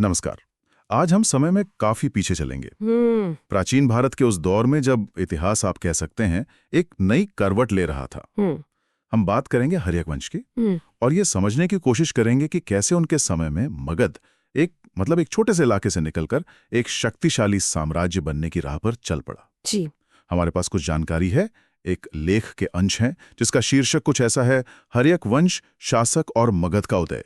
नमस्कार। आज हम समय में काफी पीछे चलेंगे। प्राचीन भारत के उस दौर में जब इतिहास आप कह सकते हैं एक नई करवट ले रहा था। हम बात करेंगे हर्यक वंश की और ये समझने की कोशिश करेंगे कि कैसे उनके समय में मगध एक छोटे से इलाके से निकलकर एक शक्तिशाली साम्राज्य बनने की राह पर चल पड़ा। जी। हमारे पास कुछ जानकारी है, एक लेख के अंश हैं जिसका शीर्षक कुछ ऐसा है, हर्यक वंश, शासक और मगध का उदय।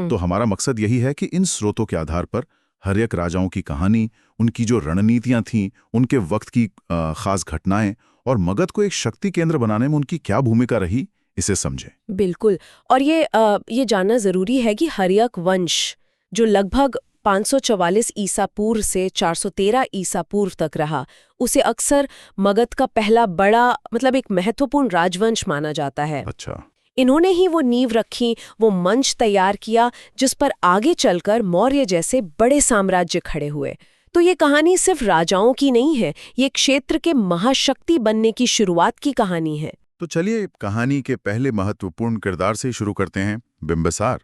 तो हमारा मकसद यही है कि इन स्रोतों के आधार पर हर्यक राजाओं की कहानी, उनकी जो रणनीतियां थीं, उनके वक्त की खास घटनाएं और मगध को एक शक्ति केंद्र बनाने में उनकी क्या भूमिका रही, इसे समझें। बिल्कुल। और ये जानना जरूरी है कि हर्यक वंश जो लगभग 544 ईसा पूर्व से 413 ईसा पूर्व तक रहा, उसे अक्सर मगध का पहला बड़ा एक महत्वपूर्ण राजवंश माना जाता है। अच्छा। इन्होंने ही वो नींव रखी, वो मंच तैयार किया जिस पर आगे चलकर मौर्य जैसे बड़े साम्राज्य खड़े हुए। तो ये कहानी सिर्फ राजाओं की नहीं है, ये क्षेत्र के महाशक्ति बनने की शुरुआत की कहानी है। तो चलिए कहानी के पहले महत्वपूर्ण किरदार से शुरू करते हैं, बिंबिसार।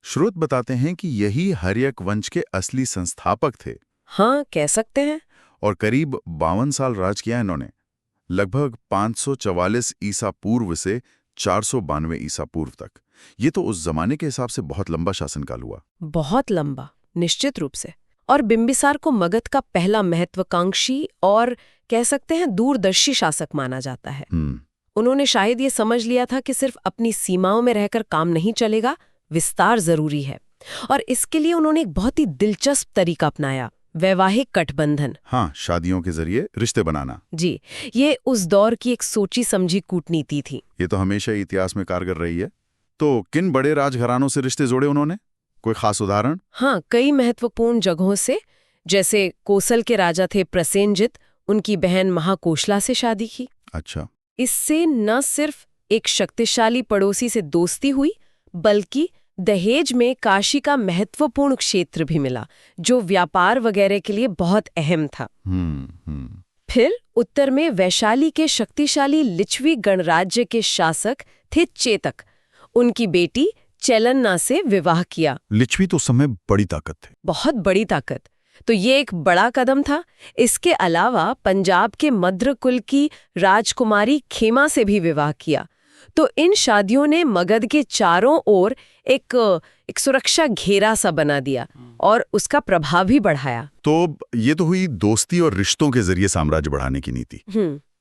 स्रोत बताते हैं कि यही हर्यक वंश के असली संस्थापक थे। हाँ, कह सकते हैं। और करीब 52 साल राज किया इन्होंने, लगभग 544 ईसा पूर्व से 492 ईसा पूर्व तक। ये तो उस जमाने के हिसाब से बहुत लंबा शासनकाल हुआ। बहुत लंबा, निश्चित रूप से। और बिंबिसार को मगध का पहला महत्वाकांक्षी और कह सकते हैं दूरदर्शी शासक माना जाता है। उन्होंने शायद ये समझ लिया था कि सिर्फ अपनी सीमाओं में रहकर काम नहीं चलेगा, विस्तार जरूरी है। और इसके लिए उन्होंने एक बहुत ही दिलचस्प तरीका अपनाया, वैवाहिक गठबंधन। हाँ, शादियों के जरिए रिश्ते बनाना। जी, ये उस दौर की एक सोची समझी कूटनीति थी। ये तो हमेशा इतिहास में कारगर रही है। तो किन बड़े राजघरानों से रिश्ते जोड़े उन्होंने, कोई खास उदाहरण? हाँ, कई महत्वपूर्ण जगहों से। जैसे कोसल के राजा थे प्रसेनजित, उनकी बहन महाकोशला से शादी की। अच्छा। इससे न सिर्फ एक शक्तिशाली पड़ोसी से दोस्ती हुई, बल्कि दहेज में काशी का महत्वपूर्ण क्षेत्र भी मिला, जो व्यापार वगैरह के लिए बहुत अहम था। फिर उत्तर में वैशाली के शक्तिशाली लिच्छवी गणराज्य के शासक थे चेतक। उनकी बेटी चेलन्ना से विवाह किया। लिच्छवी तो समय बड़ी ताकत थे। बहुत बड़ी ताकत। तो ये एक बड़ा कदम था। इसके अलावा पंजाब के मद्र कुल की राजकुमारी खेमा से भी विवाह किया। तो इन शादियों ने मगध के चारों ओर एक सुरक्षा घेरा सा बना दिया और उसका प्रभाव भी बढ़ाया। तो ये तो हुई दोस्ती और रिश्तों के जरिए साम्राज्य बढ़ाने की नीति।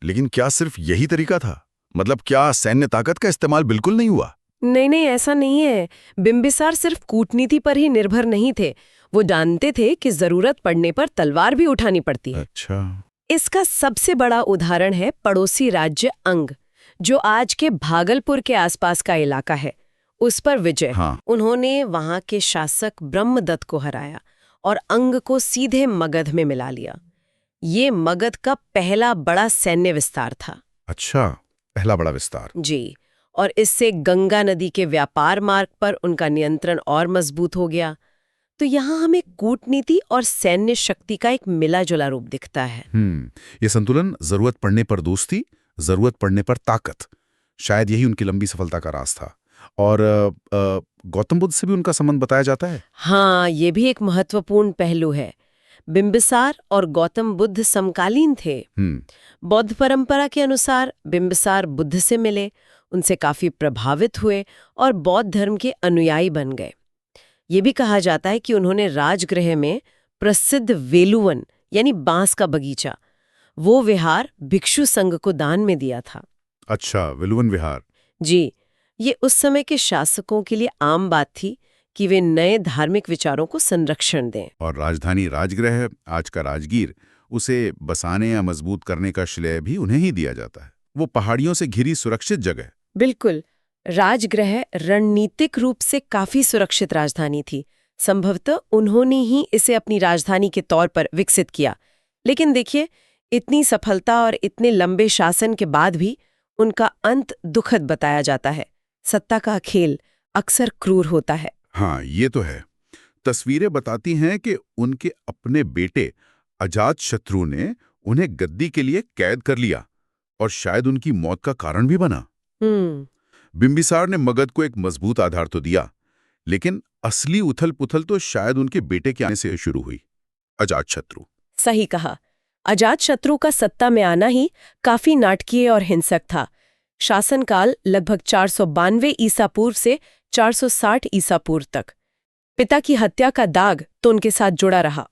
लेकिन क्या सिर्फ यही तरीका था? क्या सैन्य ताकत का इस्तेमाल बिल्कुल नहीं हुआ? नहीं, ऐसा नहीं है। बिंबिसार सिर्फ कूटनीति पर ही निर्भर नहीं थे। वो जानते थे कि जरूरत पड़ने पर तलवार भी उठानी पड़ती है। अच्छा। इसका सबसे बड़ा उदाहरण है पड़ोसी राज्य अंग, जो आज के भागलपुर के आसपास का इलाका है। उस पर विजय। हाँ। उन्होंने वहां के शासक ब्रह्मदत्त को हराया और अंग को सीधे मगध में मिला लिया। ये मगध का पहला बड़ा सैन्य विस्तार था। अच्छा, पहला बड़ा विस्तार। जी। और इससे गंगा नदी के व्यापार मार्ग पर उनका नियंत्रण और मजबूत हो गया। तो यहाँ हमें कूटनीति और सैन्य शक्ति का एक मिला जुला रूप दिखता है। ये संतुलन, जरूरत पड़ने पर दोस्ती, जरूरत पड़ने पर ताकत, शायद यही उनकी लंबी सफलता का राज था। और गौतम बुद्ध से भी उनका संबंध बताया जाता है। हाँ, ये भी एक महत्वपूर्ण पहलू है। बिंबिसार और गौतम बुद्ध समकालीन थे। बौद्ध परंपरा के अनुसार बिंबिसार बुद्ध से मिले, उनसे काफी प्रभावित हुए और बौद्ध धर्म के अनुयायी बन गए। ये भी कहा जाता है कि उन्होंने राजगृह में प्रसिद्ध वेलुवन यानी बांस का बगीचा, वो विहार भिक्षु संघ को दान में दिया था। अच्छा, वेलुवन विहार। जी, ये उस समय के शासकों के लिए आम बात थी कि वे नए धार्मिक विचारों को संरक्षण दें। और राजधानी राजगृह, आज का राजगीर, उसे बसाने या मजबूत करने का श्रेय भी उन्हें ही दिया जाता है। वो पहाड़ियों से घिरी सुरक्षित जगह। बिल्कुल। राजगृह रणनीतिक रूप से काफी सुरक्षित राजधानी थी। संभवतः उन्होंने ही इसे अपनी राजधानी के तौर पर विकसित किया। लेकिन देखिए, इतनी सफलता और इतने लंबे शासन के बाद भी उनका अंत दुखद बताया जाता है। सत्ता का खेल अक्सर क्रूर होता है। हाँ, ये तो है। तस्वीरें बताती हैं कि उनके अपने बेटे अजातशत्रु ने उन्हें गद्दी के लिए कैद कर लिया और शायद उनकी मौत का कारण भी बना। बिंबिसार ने मगध को एक मजबूत आधार तो दिया, लेकिन असली उथल-पुथल तो शायद उनके बेटे के आने से शुरू हुई, अजातशत्रु। सही कहा। अजातशत्रु का सत्ता में आना ही काफी नाटकीय और हिंसक था। शासनकाल लगभग 492 ईसा पूर्व से 460 ईसा पूर्व तक। पिता की हत्या का दाग तो उनके साथ जुड़ा रहा।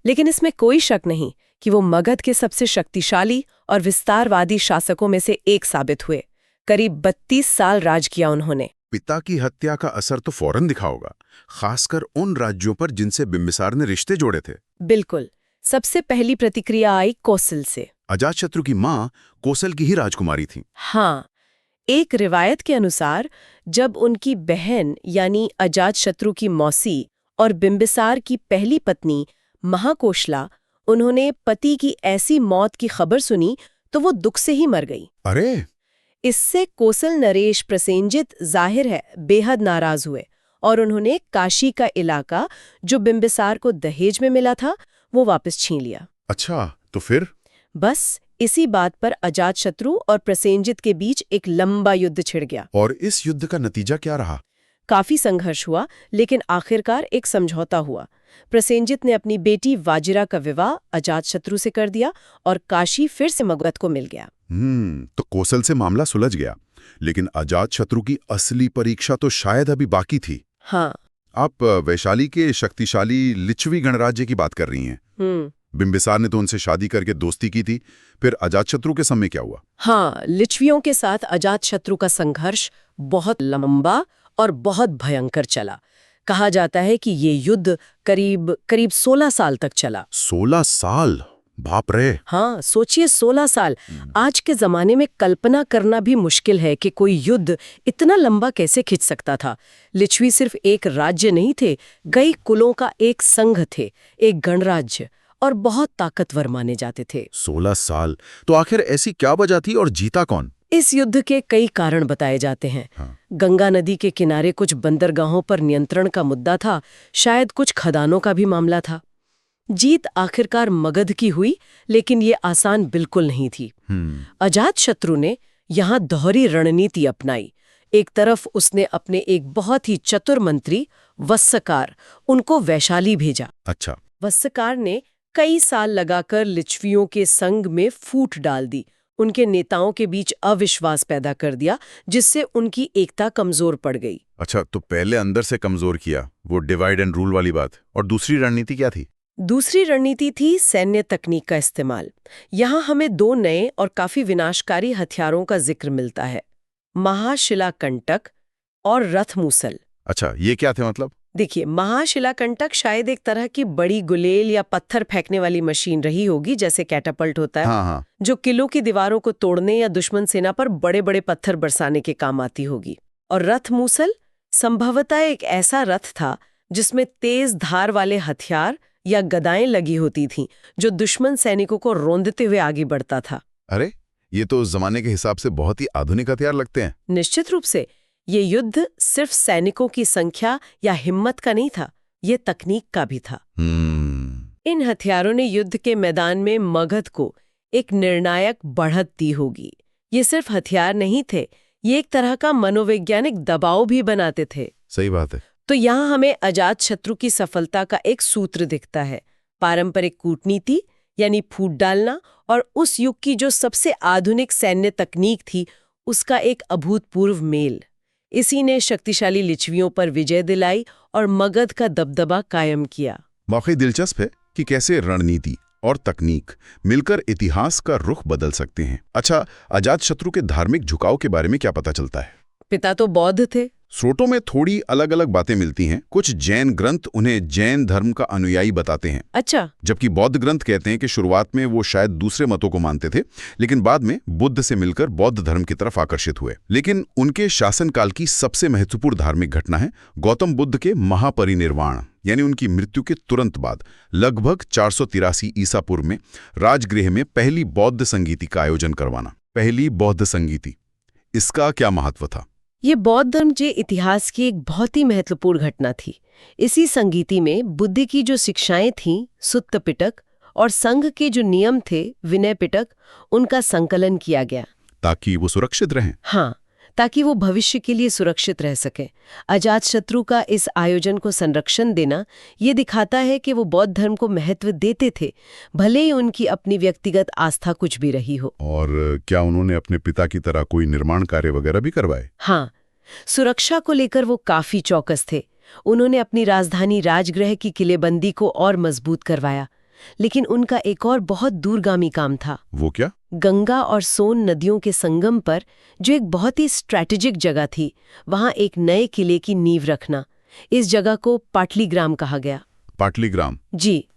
लेकिन इसमें कोई शक नहीं कि वो मगध के सबसे शक्तिशाली और विस्तारवादी शासकों में से एक साबित हुए। करीब 32 साल राज किया उन्होंने। पिता की हत्या का असर तो फौरन दिखा होगा, खासकर उन राज्यों पर जिनसे बिंबिसार ने रिश्ते जोड़े थे। बिल्कुल। सबसे पहली प्रतिक्रिया आई कौशल से। अजातशत्रु की माँ कौशल की ही राजकुमारी थी। हाँ, एक रिवायत के अनुसार जब उनकी बहन यानी अजातशत्रु की मौसी और बिंबिसार की पहली पत्नी महाकोशला उन्होंने पति की ऐसी मौत की खबर सुनी तो वो दुख से ही मर गई। अरे! इससे कौशल नरेश प्रसेनजित जाहिर है बेहद नाराज हुए और उन्होंने काशी का इलाका जो बिंबिसार को दहेज में मिला था वो वापस छीन लिया। अच्छा, तो फिर? बस इसी बात पर अजातशत्रु और प्रसेनजित के बीच एक लंबा युद्ध छिड़ गया। और इस युद्ध का नतीजा क्या रहा? काफी संघर्ष हुआ, लेकिन आखिरकार एक समझौता हुआ। प्रसेनजित ने अपनी बेटी वाजिरा का विवाह अजातशत्रु से कर दिया और काशी फिर से मगध को मिल गया। तो कौशल से मामला सुलझ गया, लेकिन अजातशत्रु की असली परीक्षा तो शायद अभी बाकी थी। हाँ। आप वैशाली के शक्तिशाली लिच्छवी गणराज्य की बात कर रही हैं। बिंबिसार ने तो उनसे शादी करके दोस्ती की थी, फिर अजातशत्रु के समय क्या हुआ? हाँ, लिच्छवियों के साथ अजातशत्रु का संघर्ष बहुत लंबा और बहुत भयंकर चला। कहा जाता है कि ये युद्ध करीब 16 साल तक चला। 16 साल? बाप रे! हाँ, सोचिए 16 साल। आज के जमाने में कल्पना करना भी मुश्किल है कि कोई युद्ध इतना लंबा कैसे खिंच सकता था। लिच्छवी सिर्फ एक राज्य नहीं थे, कई कुलों का एक संघ थे, एक गणराज्य, और बहुत ताकतवर माने जाते थे। 16 साल? तो आखिर ऐसी क्या वजह थी और जीता कौन? इस युद्ध के कई कारण बताए जाते हैं। गंगा नदी के किनारे कुछ बंदरगाहों पर नियंत्रण का मुद्दा था, शायद कुछ खदानों का भी मामला था। जीत आखिरकार मगध की हुई, लेकिन ये आसान बिल्कुल नहीं थी। अजातशत्रु ने यहाँ दोहरी रणनीति अपनाई। एक तरफ उसने अपने एक बहुत ही चतुर मंत्री वस्सकार उनको वैशाली भेजा। अच्छा। वस्सकार ने कई साल लगाकर लिच्छवियों के संग में फूट डाल दी, उनके नेताओं के बीच अविश्वास पैदा कर दिया, जिससे उनकी एकता कमजोर पड़ गई। अच्छा, तो पहले अंदर से कमजोर किया, वो डिवाइड एंड रूल वाली बात। और दूसरी रणनीति क्या थी? दूसरी रणनीति थी सैन्य तकनीक का इस्तेमाल। यहाँ हमें 2 नए और काफी विनाशकारी हथियारों का जिक्र मिलता है, महाशिलाकंटक और रथमूसल। अच्छा, ये क्या थे मतलब? देखिए, महाशिलाकंटक शायद एक तरह की बड़ी गुलेल या पत्थर फेंकने वाली मशीन रही होगी, जैसे कैटापल्ट होता है। हाँ। जो किलों की दीवारों को तोड़ने या दुश्मन सेना पर बड़े बड़े पत्थर बरसाने के काम आती होगी। और रथमूसल संभवतः एक ऐसा रथ था जिसमें तेज धार वाले हथियार या गदाएं लगी होती थीं, जो दुश्मन सैनिकों को रौंदते हुए आगे बढ़ता था। अरे, ये तो जमाने के हिसाब से बहुत ही आधुनिक हथियार लगते हैं। निश्चित रूप से ये युद्ध सिर्फ सैनिकों की संख्या या हिम्मत का नहीं था, ये तकनीक का भी था। इन हथियारों ने युद्ध के मैदान में मगध को एक निर्णायक बढ़त दी होगी। ये सिर्फ हथियार नहीं थे, ये एक तरह का मनोवैज्ञानिक दबाव भी बनाते थे। सही बात है। तो यहाँ हमें अजातशत्रु की सफलता का एक सूत्र दिखता है, पारंपरिक कूटनीति यानी फूट डालना, और उस युग की जो सबसे आधुनिक सैन्य तकनीक थी उसका एक अभूतपूर्व मेल। इसी ने शक्तिशाली लिच्छवियों पर विजय दिलाई और मगध का दबदबा कायम किया। वाकई दिलचस्प है कि कैसे रणनीति और तकनीक मिलकर इतिहास का रुख बदल सकते हैं। अच्छा, अजातशत्रु के धार्मिक झुकाव के बारे में क्या पता चलता है? पिता तो बौद्ध थे। स्रोतों में थोड़ी अलग अलग बातें मिलती हैं। कुछ जैन ग्रंथ उन्हें जैन धर्म का अनुयायी बताते हैं। अच्छा। जबकि बौद्ध ग्रंथ कहते हैं कि शुरुआत में वो शायद दूसरे मतों को मानते थे, लेकिन बाद में बुद्ध से मिलकर बौद्ध धर्म की तरफ आकर्षित हुए। लेकिन उनके शासनकाल की सबसे महत्वपूर्ण धार्मिक घटना है गौतम बुद्ध के महापरिनिर्वाण, यानी उनकी मृत्यु के तुरंत बाद लगभग 483 ईसा पूर्व में राजगृह में पहली बौद्ध संगीति का आयोजन करवाना। पहली बौद्ध संगीति, इसका क्या महत्व था? ये बौद्ध धर्म के इतिहास की एक बहुत ही महत्वपूर्ण घटना थी। इसी संगीति में बुद्ध की जो शिक्षाएं थीं, सुत्त पिटक, और संघ के जो नियम थे, विनय पिटक, उनका संकलन किया गया ताकि वो सुरक्षित रहें। हाँ, ताकि वो भविष्य के लिए सुरक्षित रह सके। अजातशत्रु का इस आयोजन को संरक्षण देना ये दिखाता है कि वो बौद्ध धर्म को महत्व देते थे, भले ही उनकी अपनी व्यक्तिगत आस्था कुछ भी रही हो। और क्या उन्होंने अपने पिता की तरह कोई निर्माण कार्य वगैरह भी करवाए? हाँ, सुरक्षा को लेकर वो काफी चौकस थे। उन्होंने अपनी राजधानी राजगृह की किलेबंदी को और मजबूत करवाया। लेकिन उनका एक और बहुत दूरगामी काम था। वो क्या? गंगा और सोन नदियों के संगम पर, जो एक बहुत ही स्ट्रैटेजिक जगह थी, वहां एक नए किले की नींव रखना। इस जगह को पाटलीग्राम कहा गया। पाटलीग्राम? जी,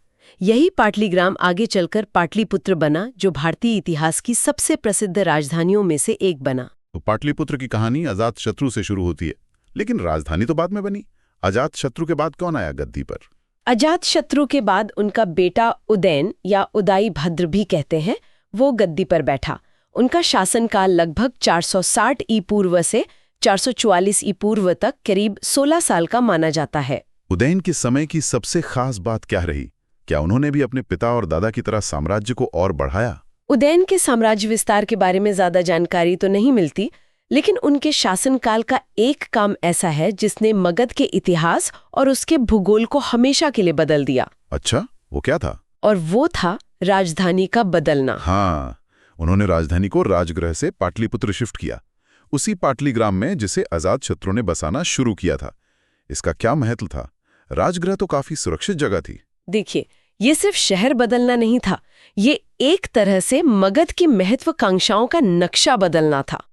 यही पाटलीग्राम आगे चलकर पाटलिपुत्र बना, जो भारतीय इतिहास की सबसे प्रसिद्ध राजधानियों में से एक बना। तो पाटलिपुत्र की कहानी अजातशत्रु से शुरू होती है, लेकिन राजधानी तो बाद में बनी। अजातशत्रु के बाद कौन आया गद्दी पर? अजातशत्रु के बाद उनका बेटा उदयन, या उदाई भद्र भी कहते हैं, वो गद्दी पर बैठा। उनका शासनकाल लगभग 460 ई पूर्व से 444 ई पूर्व तक करीब 16 साल का माना जाता है। उदयन के समय की सबसे खास बात क्या रही? क्या उन्होंने भी अपने पिता और दादा की तरह साम्राज्य को और बढ़ाया? उदयन के साम्राज्य विस्तार के बारे में ज्यादा जानकारी तो नहीं मिलती, लेकिन उनके शासनकाल का एक काम ऐसा है जिसने मगध के इतिहास और उसके भूगोल को हमेशा के लिए बदल दिया। अच्छा, वो क्या था? और वो था राजधानी का बदलना। हाँ, उन्होंने राजधानी को राजगृह से पाटलिपुत्र शिफ्ट किया, उसी पाटलीग्राम में जिसे अजातशत्रु ने बसाना शुरू किया था। इसका क्या महत्व था? राजगृह तो काफी सुरक्षित जगह थी। देखिए, ये सिर्फ शहर बदलना नहीं था, ये एक तरह से मगध की महत्वाकांक्षाओं का नक्शा बदलना था।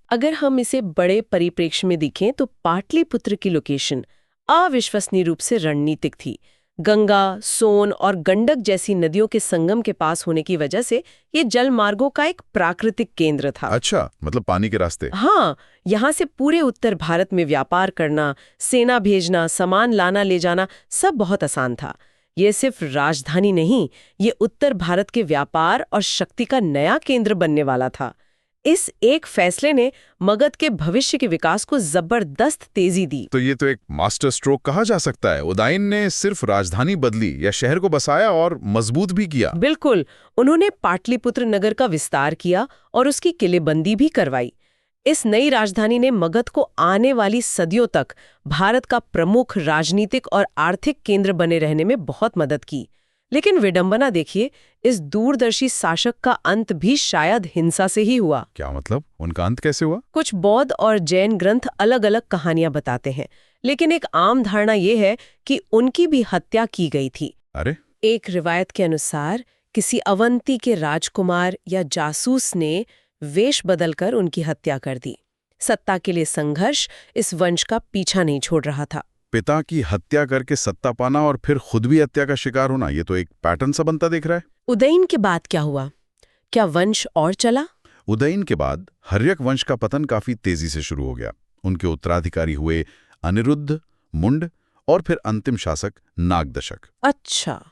अगर हम इसे बड़े परिप्रेक्ष्य में देखें तो पाटलिपुत्र की लोकेशन अविश्वसनीय रूप से रणनीतिक थी। गंगा, सोन और गंडक जैसी नदियों के संगम के पास होने की वजह से ये जल मार्गों का एक प्राकृतिक केंद्र था। अच्छा, मतलब पानी के रास्ते? हाँ, यहाँ से पूरे उत्तर भारत में व्यापार करना, सेना भेजना, सामान लाना ले जाना सब बहुत आसान था। ये सिर्फ राजधानी नहीं, ये उत्तर भारत के व्यापार और शक्ति का नया केंद्र बनने वाला था। इस एक फैसले ने मगध के भविष्य के विकास को जबरदस्त तेजी दी। तो ये तो एक मास्टर स्ट्रोक कहा जा सकता है। उदयन ने सिर्फ राजधानी बदली या शहर को बसाया और मजबूत भी किया। बिल्कुल, उन्होंने पाटलिपुत्र नगर का विस्तार किया और उसकी किलेबंदी भी करवाई। इस नई राजधानी ने मगध को आने वाली सदियों तक भारत का प्रमुख राजनीतिक और आर्थिक केंद्र बने रहने में बहुत मदद की। लेकिन विडंबना देखिए, इस दूरदर्शी शासक का अंत भी शायद हिंसा से ही हुआ। क्या मतलब? उनका अंत कैसे हुआ? कुछ बौद्ध और जैन ग्रंथ अलग-अलग कहानियां बताते हैं, लेकिन एक आम धारणा ये है कि उनकी भी हत्या की गई थी। अरे? एक रिवायत के अनुसार किसी अवंती के राजकुमार या जासूस ने वेश बदलकर उनकी हत्या कर दी। सत्ता के लिए संघर्ष इस वंश का पीछा नहीं छोड़ रहा था। पिता की हत्या करके सत्ता पाना और फिर खुद भी हत्या का शिकार होना, ये तो एक पैटर्न सा बनता दिख रहा है। उदयन के बाद क्या हुआ? क्या वंश और चला? उदयन के बाद हर्यक वंश का पतन काफी तेजी से शुरू हो गया। उनके उत्तराधिकारी हुए अनिरुद्ध, मुंड और फिर अंतिम शासक नागदशक। अच्छा,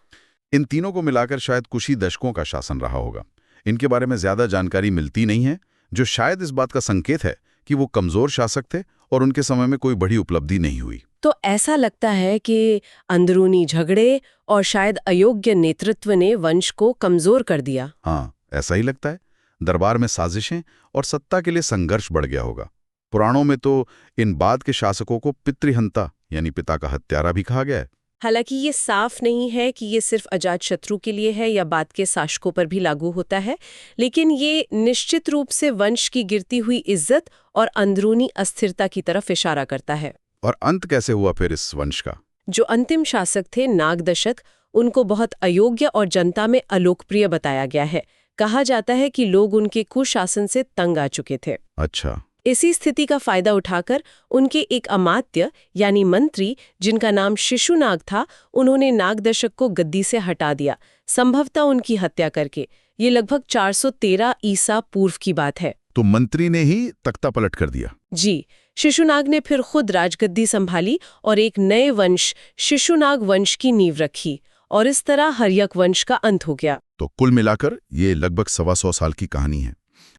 इन तीनों को मिलाकर शायद कुछ ही दशकों का शासन रहा होगा। इनके बारे में ज्यादा जानकारी मिलती नहीं है, जो शायद इस बात का संकेत है कि वो कमजोर शासक थे और उनके समय में कोई बड़ी उपलब्धि नहीं हुई। तो ऐसा लगता है कि अंदरूनी झगड़े और शायद अयोग्य नेतृत्व ने वंश को कमजोर कर दिया। हाँ, ऐसा ही लगता है। दरबार में साजिशें और सत्ता के लिए संघर्ष बढ़ गया होगा। पुराणों में तो इन बाद के शासकों को पितृहंता यानी पिता का हत्यारा भी कहा गया है। हालांकि ये साफ नहीं है कि ये सिर्फ अजातशत्रु के लिए है या बाद के शासकों पर भी लागू होता है, लेकिन ये निश्चित रूप से वंश की गिरती हुई इज्जत और अंदरूनी अस्थिरता की तरफ इशारा करता है। और अंत कैसे हुआ फिर इस वंश का? जो अंतिम शासक थे नागदशक, उनको बहुत अयोग्य और जनता में अलोकप्रिय बताया गया है। कहा जाता है कि लोग उनके कुशासन से तंग आ चुके थे। अच्छा। इसी स्थिति का फायदा उठाकर उनके एक अमात्य यानी मंत्री, जिनका नाम शिशुनाग था, उन्होंने नागदशक को गद्दी से हटा दिया, संभवतः उनकी हत्या करके। ये लगभग 413 ईसा पूर्व की बात है। तो मंत्री ने ही तख्ता पलट कर दिया? जी, शिशुनाग ने फिर खुद राजगद्दी संभाली और एक नए वंश शिशुनाग वंश की नींव रखी, और इस तरह हर्यक वंश का अंत हो गया। तो कुल मिलाकर ये लगभग 125 साल की कहानी है।